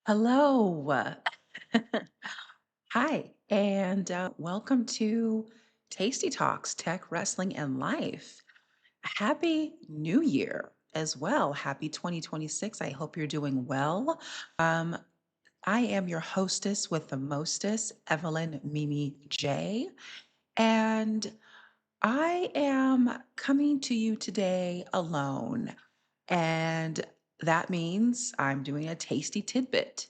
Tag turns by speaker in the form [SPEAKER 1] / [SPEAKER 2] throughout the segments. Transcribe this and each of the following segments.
[SPEAKER 1] Hello. Hi, and welcome to Tasty Talks Tech, Wrestling, and Life. Happy New Year as well. Happy 2026. I hope you're doing well. Um, I am your hostess with the mostest, Evelyn Mimi J. And I am coming to you today alone. And that means I'm doing a tasty tidbit.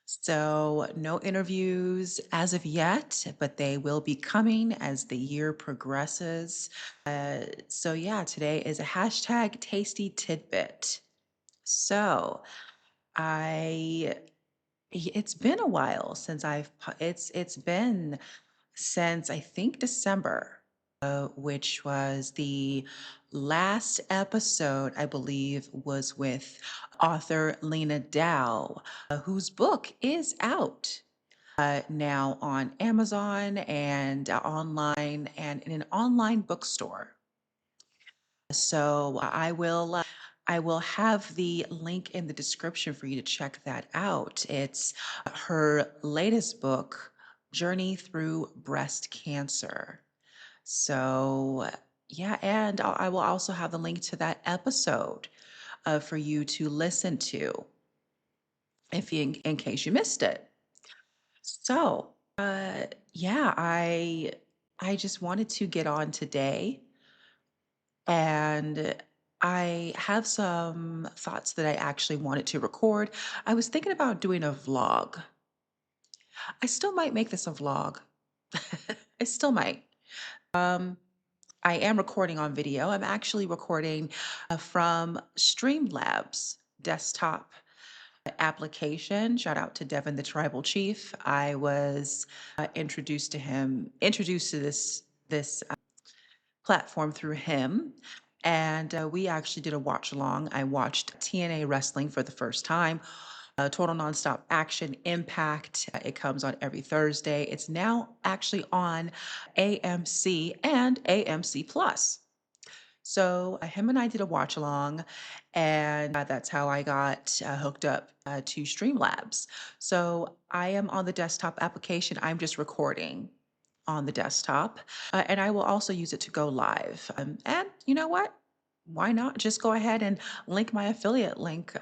[SPEAKER 1] So, no interviews as of yet, but they will be coming as the year progresses. So, today is a hashtag tasty tidbit. So, I it's been a while since it's been since I think December, which was the last episode, I believe, was with author Lena Dow, whose book is out now on Amazon and online and in an online bookstore. So I will have the link in the description for you to check that out. It's her latest book, Journey Through Breast Cancer. So, yeah, and I will also have the link to that episode for you to listen to if you, in case you missed it. So, yeah, I just wanted to get on today, and I have some thoughts that I actually wanted to record. I was thinking about doing a vlog. I still might make this a vlog. I still might. Um, I am recording on video. I'm actually recording from Streamlabs desktop application. Shout out to Devin, the tribal chief. I was introduced to this platform through him. And we actually did a watch along. I watched TNA wrestling for the first time. Total Nonstop Action Impact. It comes on every Thursday. It's now actually on AMC and AMC Plus. So him and I did a watch along, and that's how I got hooked up to Streamlabs. So I am on the desktop application. I'm just recording on the desktop, and I will also use it to go live. And you know what? Why not just go ahead and link my affiliate link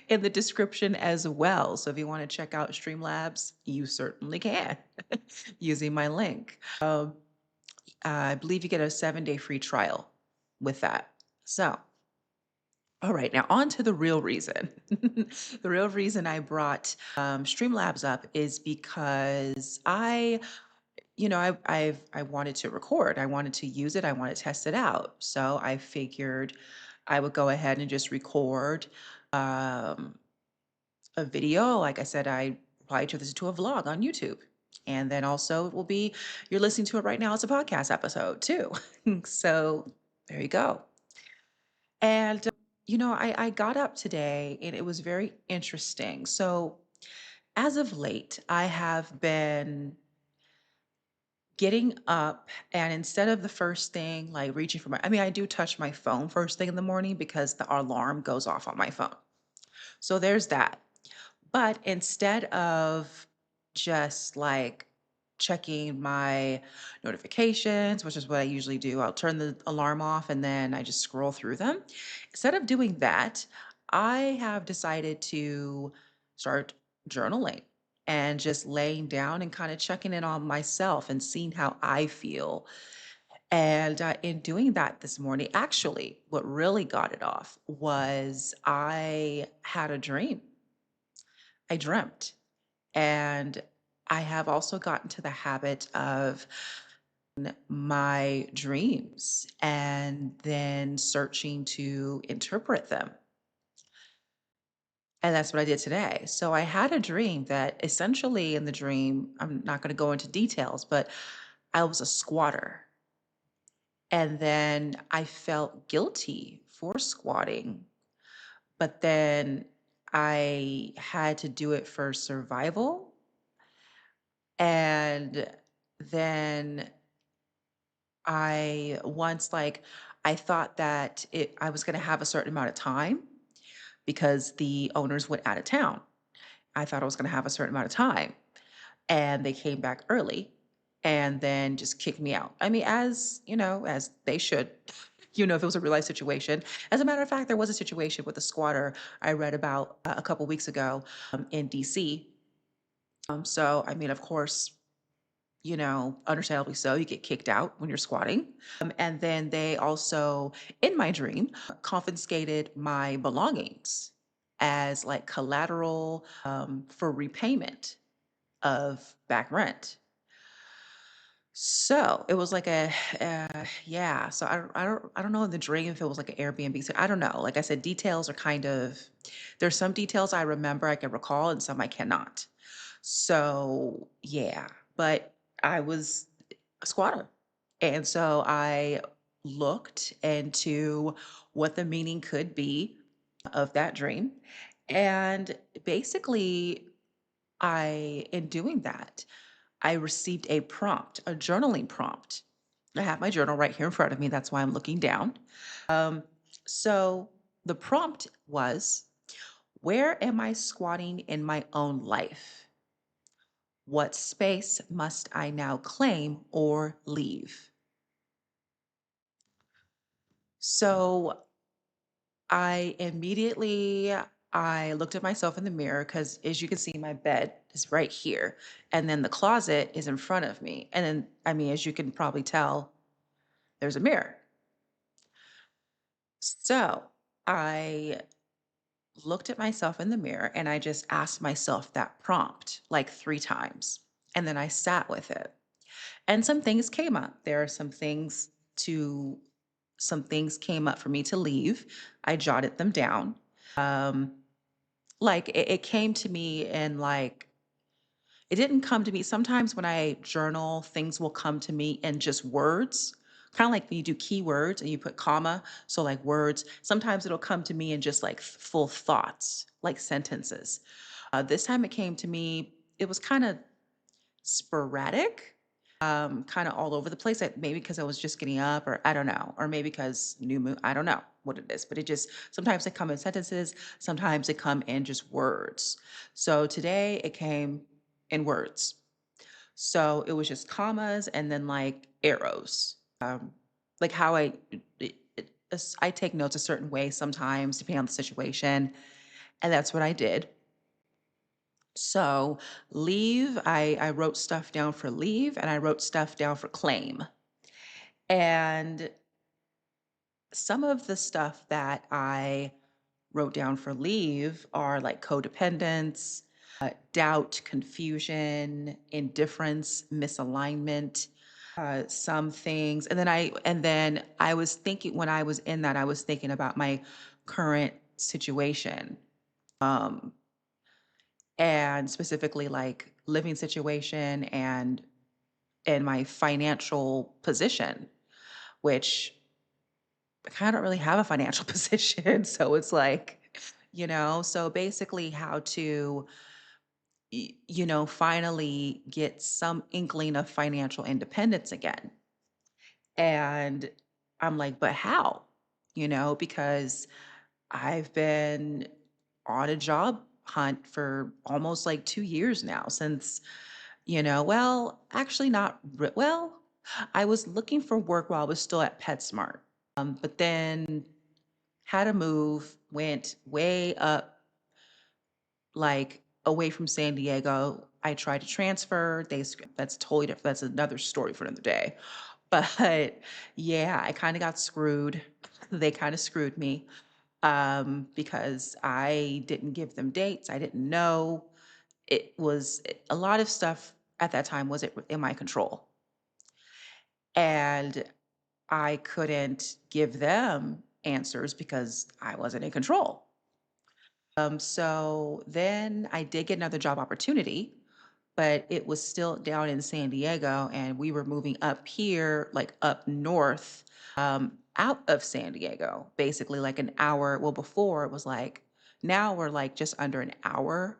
[SPEAKER 1] in the description as well. So if you want to check out Streamlabs, you certainly can using my link. I believe you get a 7-day free trial with that. So, all right, now on to the real reason. The real reason I brought Streamlabs up is because I wanted to record. I wanted to use it. I want to test it out. So I figured I would go ahead and just record um, a video. Like I said, I probably turn this into a vlog on YouTube. And then also it will be, you're listening to it right now as a podcast episode too. So there you go. And, I got up today and it was very interesting. So as of late, I have been getting up and instead of the first thing, like reaching for I do touch my phone first thing in the morning because the alarm goes off on my phone. So there's that. But instead of just like checking my notifications, which is what I usually do, I'll turn the alarm off and then I just scroll through them. Instead of doing that, I have decided to start journaling and just laying down and kind of checking in on myself and seeing how I feel. And in doing that this morning, actually, what really got it off was I had a dream. I dreamt. And I have also gotten to the habit of my dreams and then searching to interpret them. And that's what I did today. So I had a dream that essentially in the dream, I'm not going to go into details, but I was a squatter. And then I felt guilty for squatting, but then I had to do it for survival. And then I once like I thought that I was going to have a certain amount of time, because the owners went out of town. I thought I was going to have a certain amount of time, and they came back early and then just kicked me out. I mean, as you know, as they should. If it was a real life situation. As a matter of fact, there was a situation with a squatter I read about a couple weeks ago in DC. So, I mean, of course, understandably so, you get kicked out when you're squatting. And then they also, in my dream, confiscated my belongings as like collateral for repayment of back rent. So it was like yeah. So I don't know in the dream if it was like an Airbnb. So I don't know. Like I said, details are there's some details I remember, I can recall, and some I cannot. So yeah, but I was a squatter. And so I looked into what the meaning could be of that dream. And basically, in doing that, I received a prompt, a journaling prompt. I have my journal right here in front of me. That's why I'm looking down. Um, so the prompt was, where am I squatting in my own life? What space must I now claim or leave? So I looked at myself in the mirror because, as you can see, my bed is right here, and then the closet is in front of me. And then, I mean, as you can probably tell, there's a mirror. So I looked at myself in the mirror and I just asked myself that prompt like 3 times. And then I sat with it. And some things came up. Some things came up for me to leave. I jotted them down. Um, like it came to me and like it didn't come to me. Sometimes when I journal, things will come to me in just words, kind of like when you do keywords and you put comma. So, like words, sometimes it'll come to me in just like full thoughts, like sentences. This time it came to me, it was kind of sporadic, kind of all over the place. Maybe because I was just getting up, or I don't know, or maybe because new moon, I don't know what it is, but it just sometimes they come in sentences, sometimes they come in just words. So today it came in words. So it was just commas and then like arrows. Like how I take notes a certain way sometimes, depending on the situation. And that's what I did. So leave, I wrote stuff down for leave and I wrote stuff down for claim. And some of the stuff that I wrote down for leave are like codependence, doubt, confusion, indifference, misalignment, some things. And then I was thinking, when I was in that, I was thinking about my current situation. Um, and specifically like living situation and my financial position, which I kind of don't really have a financial position. So it's like, so basically how to, finally get some inkling of financial independence again. And I'm like, but how? Because I've been on a job hunt for almost like 2 years now since, well, actually not, well, I was looking for work while I was still at PetSmart. But then had to move, went way up, like away from San Diego. I tried to transfer. That's totally different. That's another story for another day. But yeah, I kind of got screwed. They kind of screwed me because I didn't give them dates. I didn't know. A lot of stuff at that time wasn't in my control. And I couldn't give them answers because I wasn't in control. So then I did get another job opportunity, but it was still down in San Diego, and we were moving up here, like up north, out of San Diego, basically like an hour. Well, before it was like, now we're like just under an hour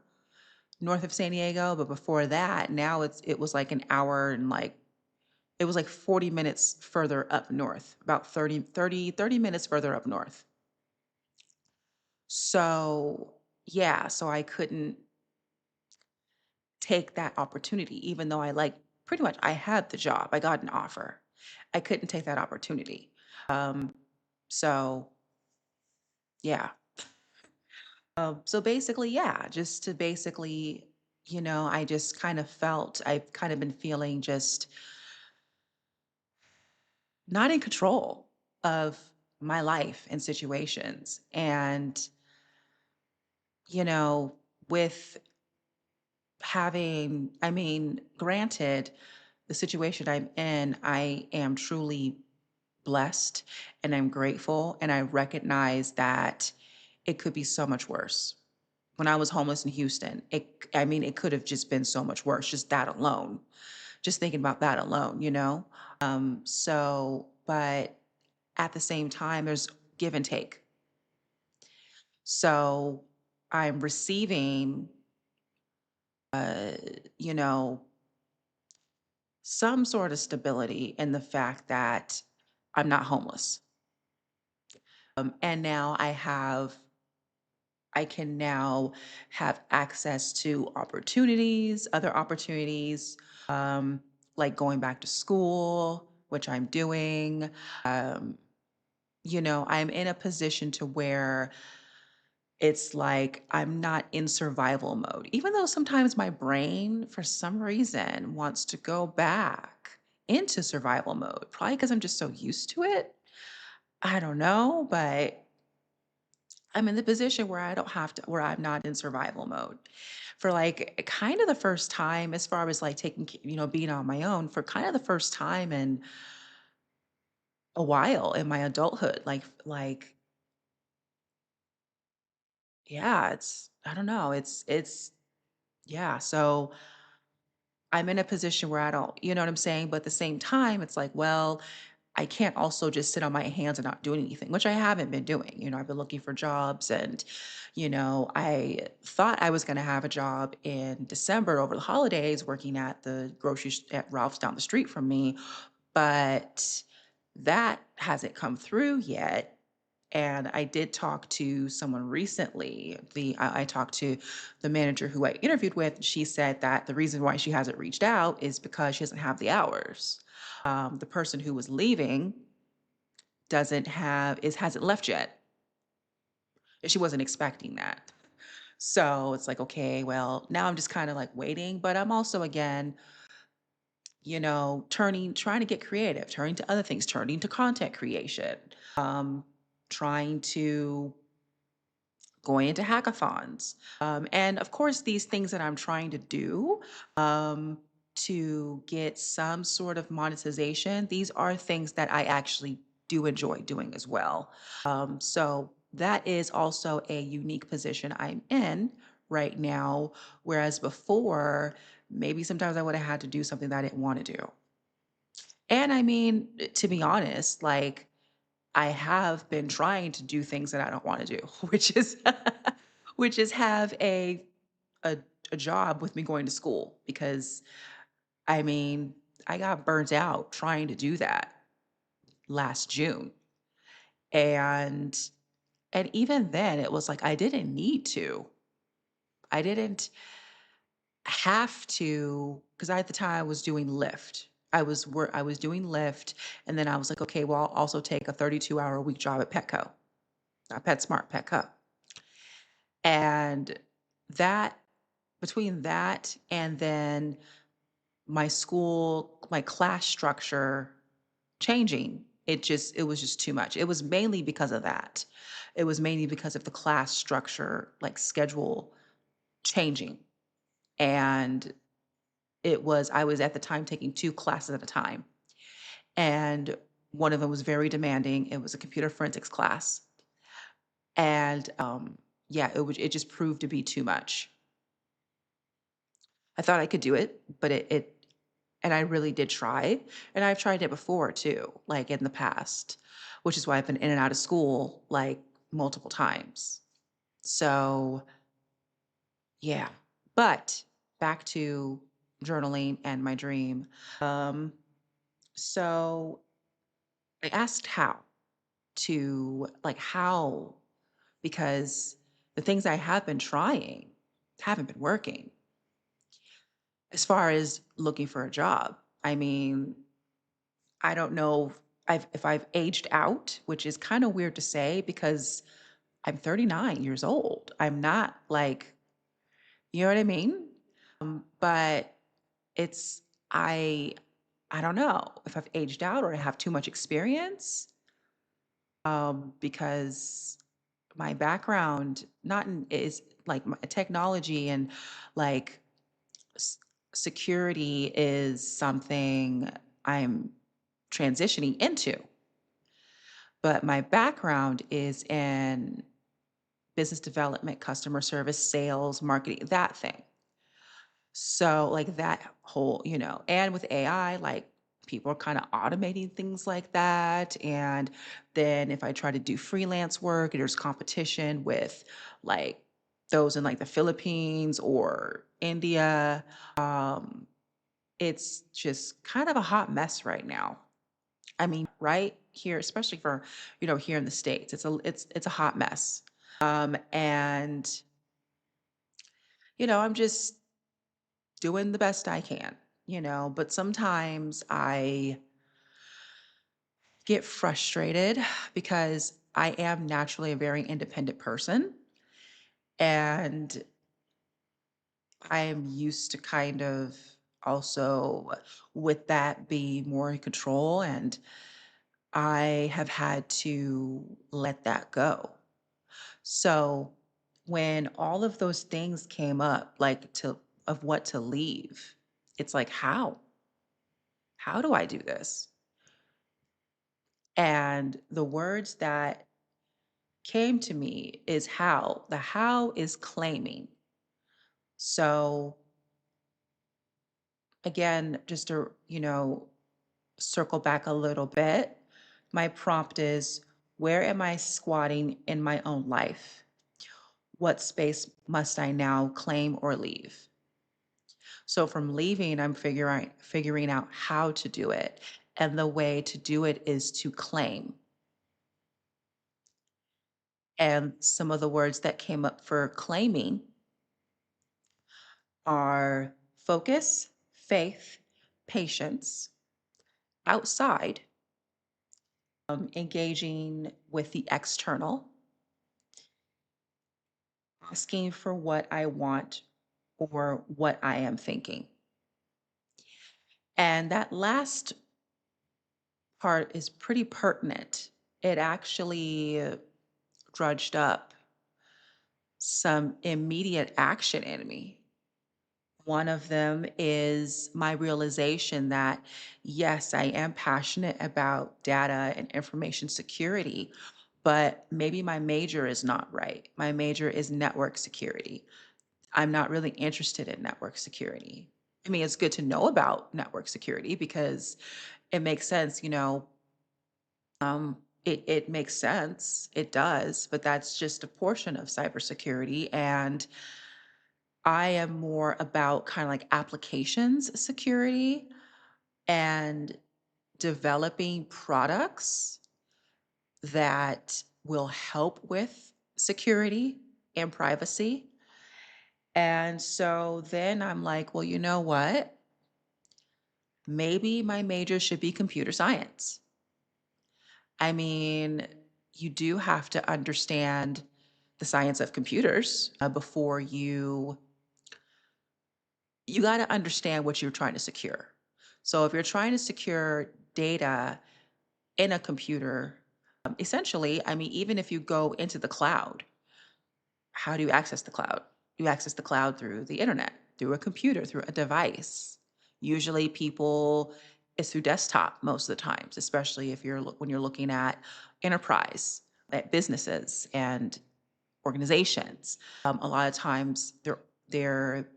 [SPEAKER 1] north of San Diego, but before that, now it was like an hour and like it was like 40 minutes further up north, about 30 minutes further up north. So, yeah, so I couldn't take that opportunity, even though pretty much I had the job. I got an offer. I couldn't take that opportunity. Um, so yeah. So basically, yeah, just to basically, I just kind of felt I've kind of been feeling just not in control of my life and situations. And, you know, with I mean, granted, the situation I'm in, I am truly blessed and I'm grateful. And I recognize that it could be so much worse. When I was homeless in Houston, I mean, it could have just been so much worse, just that alone, just thinking about that alone, you know? But at the same time, there's give and take. So I'm receiving, uh, you know, some sort of stability in the fact that I'm not homeless. And now I can now have access to other opportunities, um, like going back to school, which I'm doing. Um, I'm in a position to where it's like I'm not in survival mode, even though sometimes my brain, for some reason, wants to go back into survival mode, probably because I'm just so used to it. I don't know, but I'm in the position where I don't have to, where I'm not in survival mode for like kind of the first time, as far as like being on my own for kind of the first time in a while in my adulthood. Yeah, I don't know. Yeah. So I'm in a position where I don't, you know what I'm saying? But at the same time, it's like, well, I can't also just sit on my hands and not do anything, which I haven't been doing. I've been looking for jobs and, I thought I was going to have a job in December over the holidays working at at Ralph's down the street from me, but that hasn't come through yet. And I did talk to someone recently. I talked to the manager who I interviewed with. And she said that the reason why she hasn't reached out is because she doesn't have the hours. The person who was leaving hasn't left yet. And she wasn't expecting that. So it's like, okay, well, now I'm just kind of like waiting, but I'm also again, trying to get creative, turning to other things, turning to content creation, um, trying to going into hackathons. And of course, these things that I'm trying to do um, to get some sort of monetization, these are things that I actually do enjoy doing as well. So that is also a unique position I'm in right now. Whereas before, maybe sometimes I would have had to do something that I didn't want to do. And I mean, to be honest, like I have been trying to do things that I don't want to do, which is have a a job with me going to school because I mean, I got burnt out trying to do that last June. And and even then it was like I didn't need to. I didn't have to because at the time I was doing Lyft. I was doing Lyft and then I was like, okay, well, I'll also take a 32-hour a week job at Petco. Not PetSmart, Petco. And that between that and then my class structure changing, it was just too much. It was mainly because of that. It was mainly because of the class structure, like schedule changing. And I was at the time taking two classes at a time. And one of them was very demanding. It was a computer forensics class. And yeah, it just proved to be too much. I thought I could do it, but and I really did try. And I've tried it before too, like in the past, which is why I've been in and out of school like multiple times. So, yeah. But back to journaling and my dream. Um, so I asked how because the things I have been trying haven't been working as far as looking for a job. I mean, I don't know if I've aged out, which is kind of weird to say because I'm 39 years old. I'm not like, you know what I mean? But it's I I don't know if I've aged out or I have too much experience, because my background not in, is like technology and like s- security is something I'm transitioning into, but my background is in business development, customer service, sales, marketing, that thing. So, like that whole, and with AI, like people are kind of automating things like that. And then if I try to do freelance work, there's competition with like those in like the Philippines or India. Um, it's just kind of a hot mess right now. I mean, right here, especially for, here in the States, it's a hot mess. And I'm just doing the best I can, but sometimes I get frustrated because I am naturally a very independent person and I am used to kind of also with that be more in control, and I have had to let that go. So when all of those things came up, like to of what to leave, it's like how do I do this? And the words that came to me is how. The how is claiming. So again, just to, circle back a little bit, my prompt is, where am I squatting in my own life? What space must I now claim or leave? So from leaving, I'm figuring out how to do it. And the way to do it is to claim. And some of the words that came up for claiming are focus, faith, patience, outside, engaging with the external, asking for what I want or what I am thinking. And that last part is pretty pertinent. It actually drudged up some immediate action in me. One of them is my realization that, yes, I am passionate about data and information security, but maybe my major is not right. My major is network security. I'm not really interested in network security. I mean, it's good to know about network security because it makes sense, it makes sense. It does, but that's just a portion of cybersecurity. And I am more about kind of like applications security and developing products that will help with security and privacy. And so then I'm like, well, you know what? Maybe my major should be computer science. I mean, you do have to understand the science of computers before you got to understand what you're trying to secure. So if you're trying to secure data in a computer, essentially, I mean, even if you go into the cloud, how do you access the cloud? You access the cloud through the internet, through a computer, through a device. Usually people it's through desktop most of the times, especially if when you're looking at enterprise, at businesses and organizations. A lot of times they're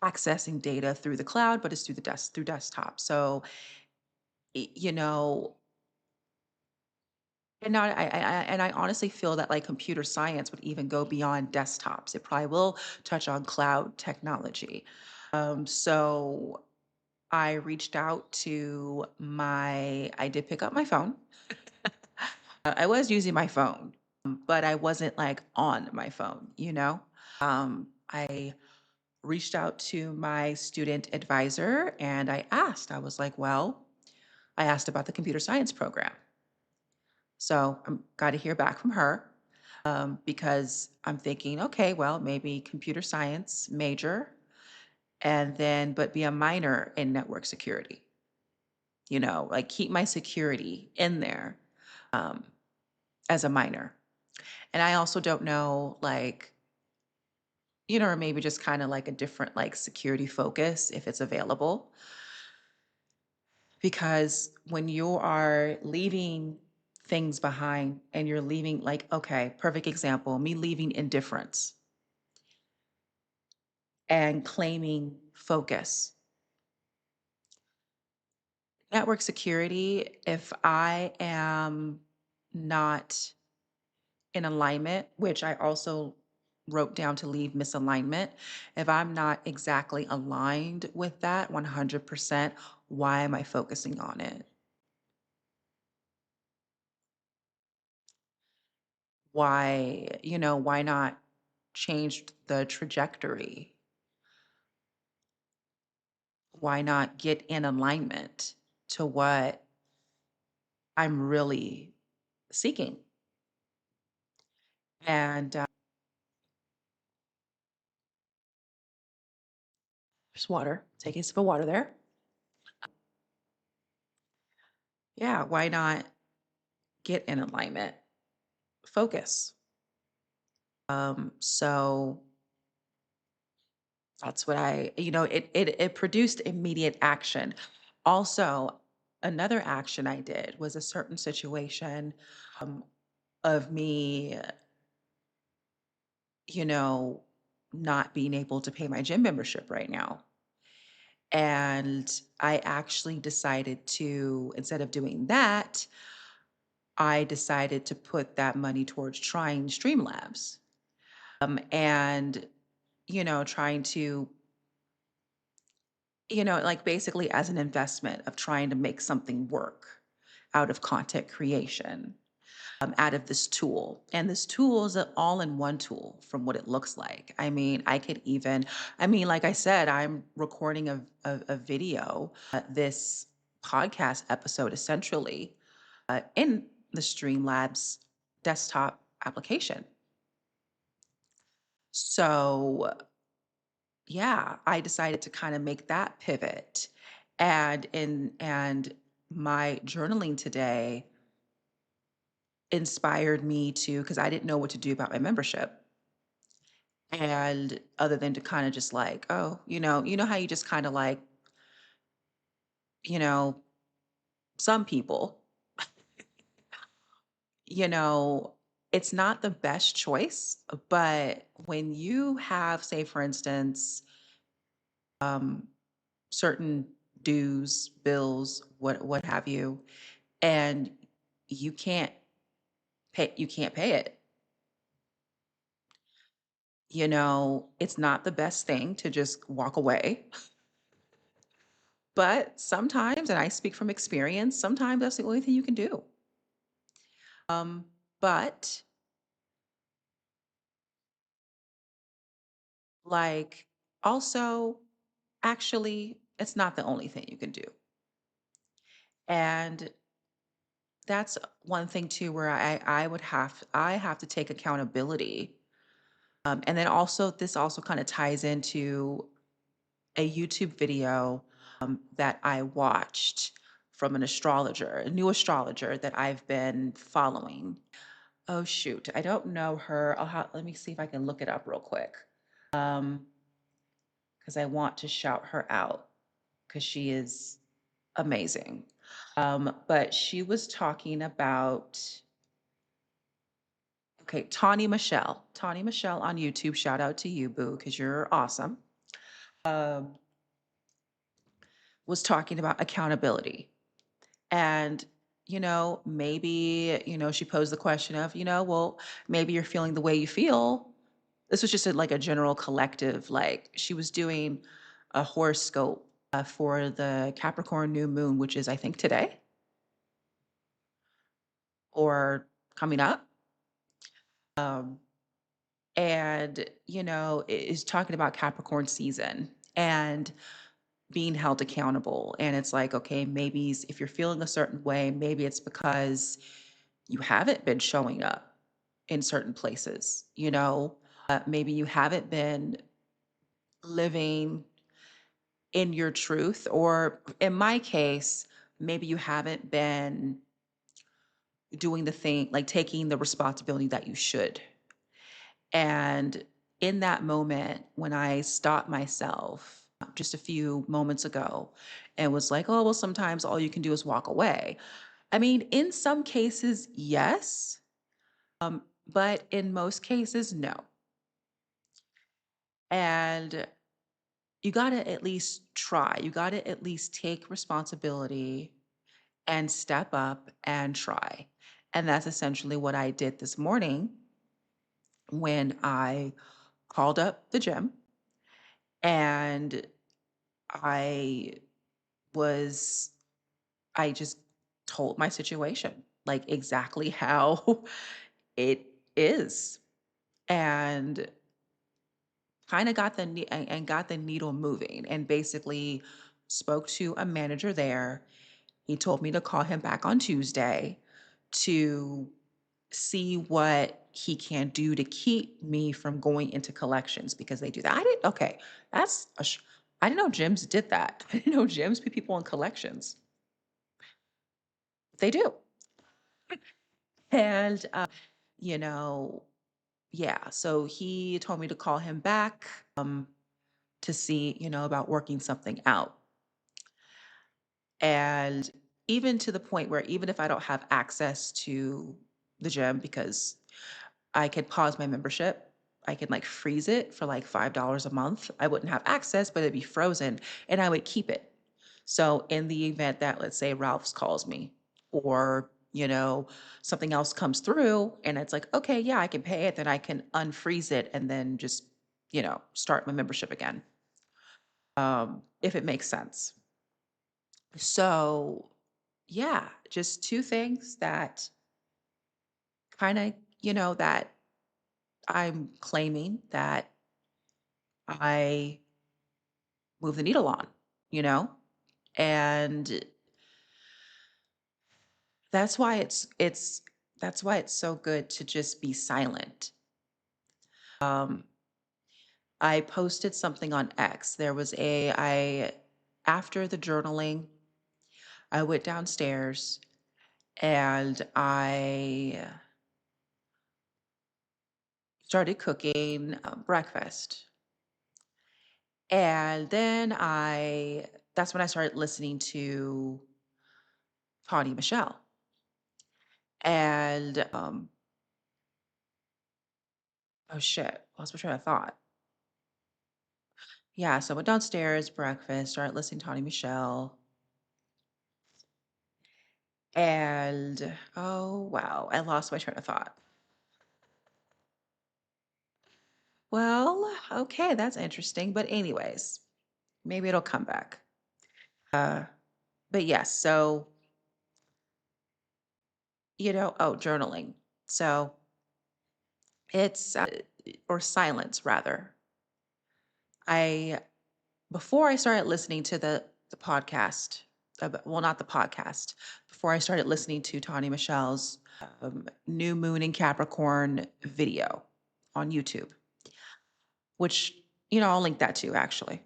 [SPEAKER 1] accessing data through the cloud, but it's through desktop. So, you know, and now I honestly feel that like computer science would even go beyond desktops. It probably will touch on cloud technology. So I reached out I did pick up my phone. I was using my phone. but I wasn't like on my phone, I reached out to my student advisor and I was like, well, I asked about the computer science program. So I'm got to hear back from her because I'm thinking, okay, well, maybe computer science major and then, but be a minor in network security, like keep my security in there um, as a minor. And I also don't know, like, or maybe just kind of like a different like security focus if it's available. Because when you are leaving things behind and you're leaving, like, okay, perfect example, me leaving indifference and claiming focus. Network security, if I am not in alignment, which I also wrote down to leave misalignment, if I'm not exactly aligned with that 100%, why am I focusing on it? Why not change the trajectory? Why not get in alignment to what I'm really seeking? And there's water. Taking a sip of water there. Yeah, why not get in alignment? Focus. So that's what it produced immediate action. Also, another action I did was a certain situation um, of me, you know, not being able to pay my gym membership right now. And I actually decided to, instead of doing that, I decided to put that money towards trying Streamlabs and, trying to, like basically as an investment of trying to make something work out of content creation, out of this tool. And this tool is an all in one tool from what it looks like. I mean, like I said, I'm recording a video, this podcast episode essentially in the Streamlabs desktop application. So, yeah, I decided to kind of make that pivot. And my journaling today inspired me to, because I didn't know what to do about my membership. And other than to kind of just like, oh, how you just kind of like, you know, some people, you know, it's not the best choice, but when you have, say, for instance, um, certain dues, bills, what have you, and you can't you can't pay it. It's not the best thing to just walk away. But sometimes, and I speak from experience, sometimes that's the only thing you can do. But like also, actually, it's not the only thing you can do. And that's one thing too where I have to take accountability. And then also this also kind of ties into a YouTube video that I watched from an astrologer, a new astrologer that I've been following. Oh shoot, I don't know her. Let me see if I can look it up real quick. Um, because I want to shout her out because she is amazing. But she was talking about, okay, Tawny Michelle on YouTube. Shout out to you, boo, because you're awesome. Um, was talking about accountability. And, maybe, she posed the question of, well, maybe you're feeling the way you feel. This was just like a general collective, like she was doing a horoscope for the Capricorn new moon, which is, I think, today or coming up. Um, and is talking about Capricorn season and being held accountable. And it's like, okay, maybe if you're feeling a certain way, maybe it's because you haven't been showing up in certain places, maybe you haven't been living in your truth, or in my case, maybe you haven't been doing the thing, like taking the responsibility that you should. And in that moment, when I stopped myself just a few moments ago and was like, oh, well, sometimes all you can do is walk away. I mean, in some cases, yes, but in most cases, no. And you got to at least try. You got to at least take responsibility and step up and try. And that's essentially what I did this morning when I called up the gym and I was, I just told my situation, like exactly how it is. And kind of got and got the needle moving, and basically spoke to a manager there. He told me to call him back on Tuesday to see what he can do to keep me from going into collections, because they do that. I didn't, okay, that's I didn't know gyms did that. I didn't know gyms put people in collections. They do. And you know, yeah, so he told me to call him back to see, about working something out. And even to the point where even if I don't have access to the gym, because I could pause my membership, I could like freeze it for like $5 a month. I wouldn't have access, but it'd be frozen and I would keep it. So in the event that, let's say, Ralph's calls me, or, something else comes through and it's like, okay, yeah, I can pay it, then I can unfreeze it and then just, start my membership again. If it makes sense. So, yeah, just two things that kind of, that I'm claiming that I move the needle on, you know? And that's why that's why it's so good to just be silent. Um, I posted something on X. There was I after the journaling, I went downstairs and I started cooking breakfast. And then that's when I started listening to Tawny Michelle. And oh shit, lost my train of thought. Yeah, so I went downstairs, breakfast, started listening to Tawny Michelle. And oh wow, I lost my train of thought. Well, okay, that's interesting. But anyways, maybe it'll come back. Uh, but yes, so oh, journaling. So it's or silence rather. I Before I started listening to the podcast, well, not the podcast, before I started listening to Tawny Michelle's New Moon in Capricorn video on YouTube, which I'll link that to actually.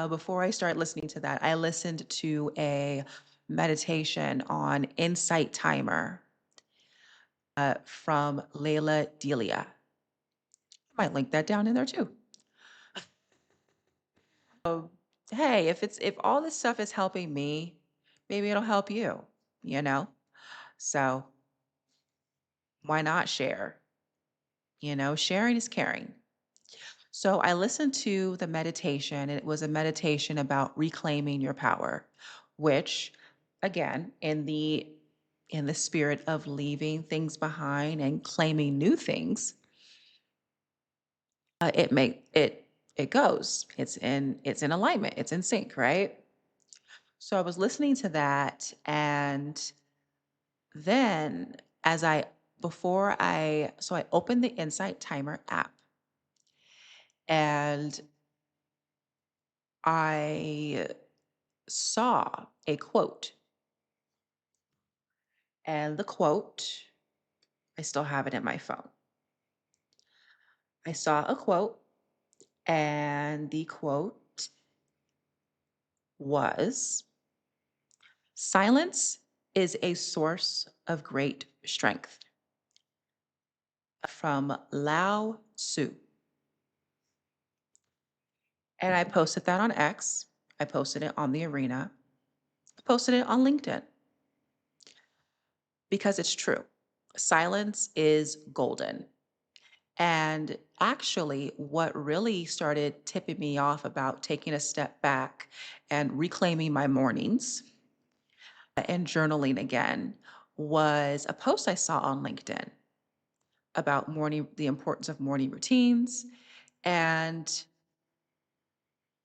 [SPEAKER 1] Before I started listening to that, I listened to a meditation on Insight Timer from Layla Delia. I might link that down in there too. Hey, if all this stuff is helping me, maybe it'll help you, you know? So why not share? Sharing is caring. So I listened to the meditation, and it was a meditation about reclaiming your power, which again, in the spirit of leaving things behind and claiming new things, it goes. It's in alignment. It's in sync, right? So I was listening to that, and then as I So I opened the Insight Timer app and I saw a quote. And the quote, I still have it in my phone. I saw a quote, and the quote was: Silence is a source of great strength, from Lao Tzu. And I posted that on X. I posted it on the arena. I posted it on LinkedIn because it's true. Silence is golden. And actually, what really started tipping me off about taking a step back and reclaiming my mornings and journaling again was a post I saw on LinkedIn about the importance of morning routines. And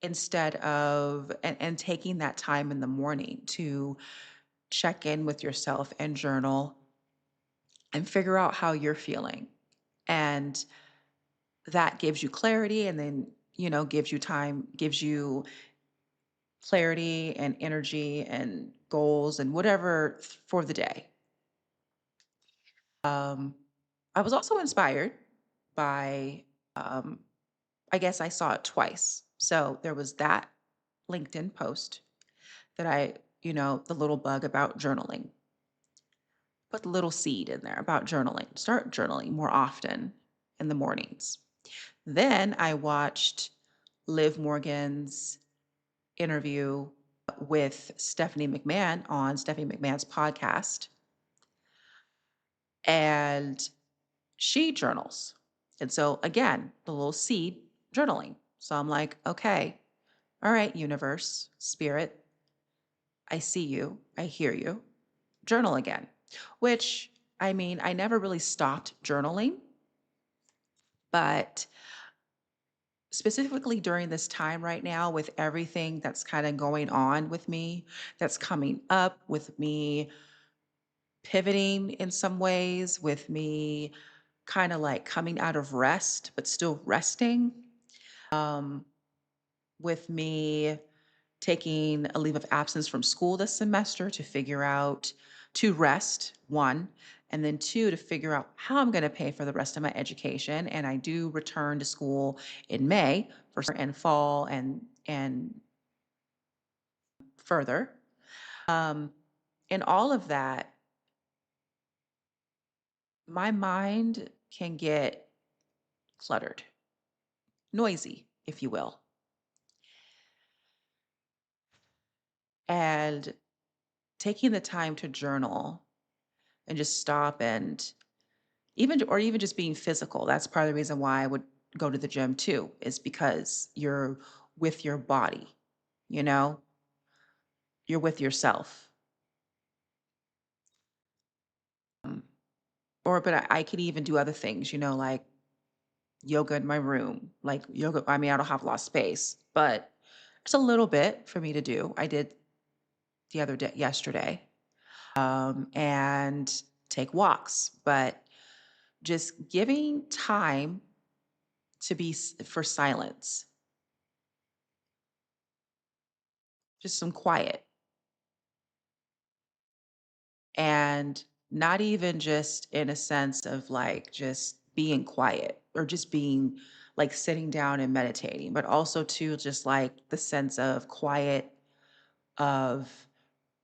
[SPEAKER 1] and taking that time in the morning to check in with yourself and journal and figure out how you're feeling. And that gives you clarity, and then, gives you time, gives you clarity and energy and goals and whatever for the day. Um, I was also inspired by, um, I guess I saw it twice. So there was that LinkedIn post that the little bug about journaling. Put the little seed in there about journaling. Start journaling more often in the mornings. Then I watched Liv Morgan's interview with Stephanie McMahon on Stephanie McMahon's podcast. And she journals. And so, again, the little seed journaling. So I'm like, okay, all right, universe, spirit, I see you, I hear you, journal again. Which, I mean, I never really stopped journaling, but specifically during this time right now, with everything that's kind of going on with me, that's coming up, with me pivoting in some ways, with me kind of like coming out of rest, but still resting, um, with me taking a leave of absence from school this semester to rest, one, and then two, to figure out how I'm going to pay for the rest of my education. And I do return to school in May for summer and fall and further. Um, in all of that, my mind can get cluttered, noisy, if you will. And taking the time to journal and just stop and even just being physical. That's part of the reason why I would go to the gym too, is because you're with your body, you know, you're with yourself. Um, but I could even do other things, like yoga in my room, like yoga. I mean, I don't have a lot of space, but it's a little bit for me to do. I did yesterday, and take walks, but just giving time for silence, just some quiet, and not even just in a sense of like just being quiet or just being like sitting down and meditating, but also to just like the sense of quiet of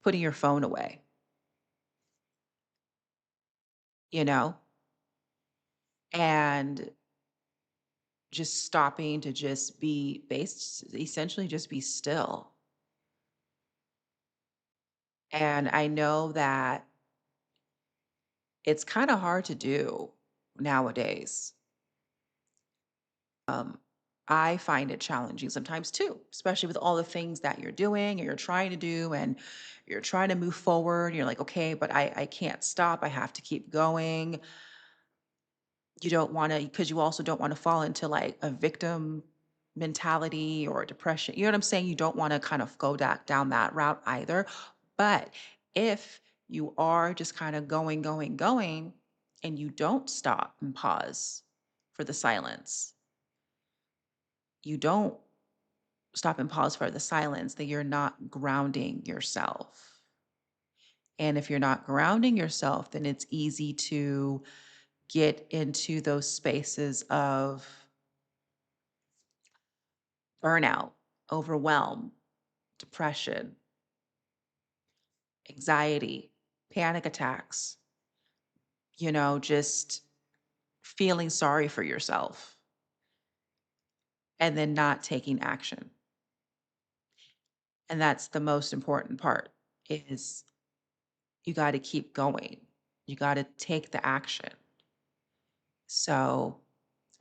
[SPEAKER 1] putting your phone away, you know, and just stopping to just be based, essentially just be still. And I know that it's kind of hard to do nowadays. Um, I find it challenging sometimes too, especially with all the things that you're doing and you're trying to do, and you're trying to move forward. You're like, okay, but I can't stop. I have to keep going. You don't want to, because you also don't want to fall into like a victim mentality or depression. You know what I'm saying? You don't want to kind of go down that route either. But if you are just kind of going, and you don't stop and pause for the silence, you don't stop and pause for the silence, that you're not grounding yourself. And if you're not grounding yourself, then it's easy to get into those spaces of burnout, overwhelm, depression, anxiety, panic attacks, just feeling sorry for yourself and then not taking action. And that's the most important part is you got to keep going. You got to take the action. So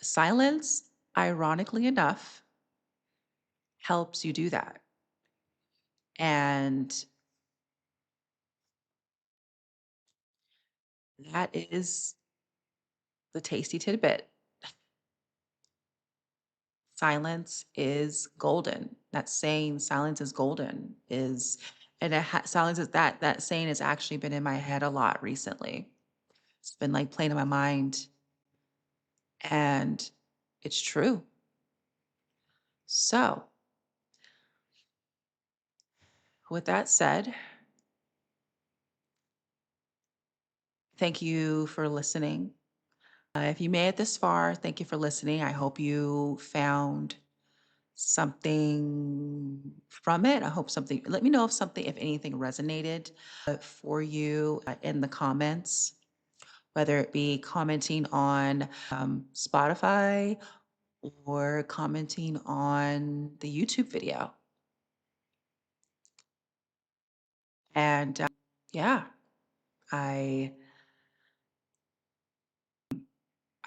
[SPEAKER 1] silence, ironically enough, helps you do that. And that is the tasty tidbit. Silence is golden. That saying, silence is golden, is, and silence is that saying has actually been in my head a lot recently. It's been like playing in my mind, and it's true. So, with that said, thank you for listening. If you made it this far, thank you for listening. I hope you found something from it. I hope something, let me know if anything resonated for you in the comments, whether it be commenting on Spotify or commenting on the YouTube video. And yeah, I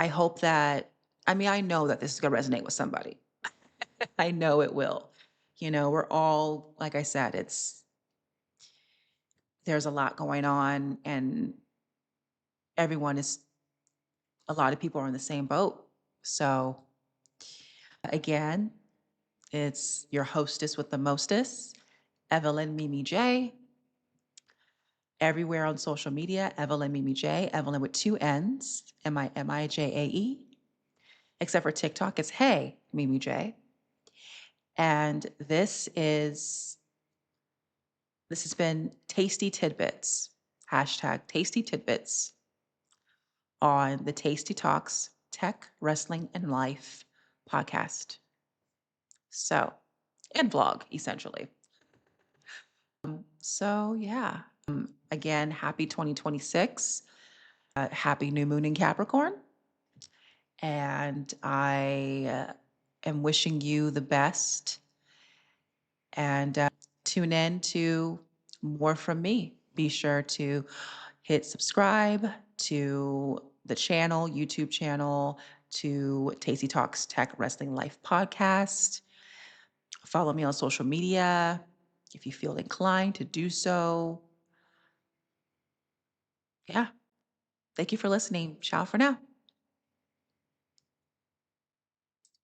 [SPEAKER 1] I hope that, I know that this is going to resonate with somebody. I know it will. We're all, like I said, there's a lot going on, and everyone is, a lot of people are in the same boat. So, again, it's your hostess with the mostest, Evelyn Mimi J. Everywhere on social media, Evelyn Mimi J, Evelyn with two N's, Mijae. Except for TikTok, it's Hey Mimi J. And this has been Tasty Tidbits, hashtag Tasty Tidbits, on the Tasty Talks Tech, Wrestling, and Life podcast. So, and vlog, essentially. So, yeah. Again, happy 2026. Happy new moon in Capricorn. And I am wishing you the best. And tune in to more from me. Be sure to hit subscribe to the channel, YouTube channel, to Tasty Talks Tech Wrestling Life podcast. Follow me on social media if you feel inclined to do so. Yeah. Thank you for listening. Ciao for now.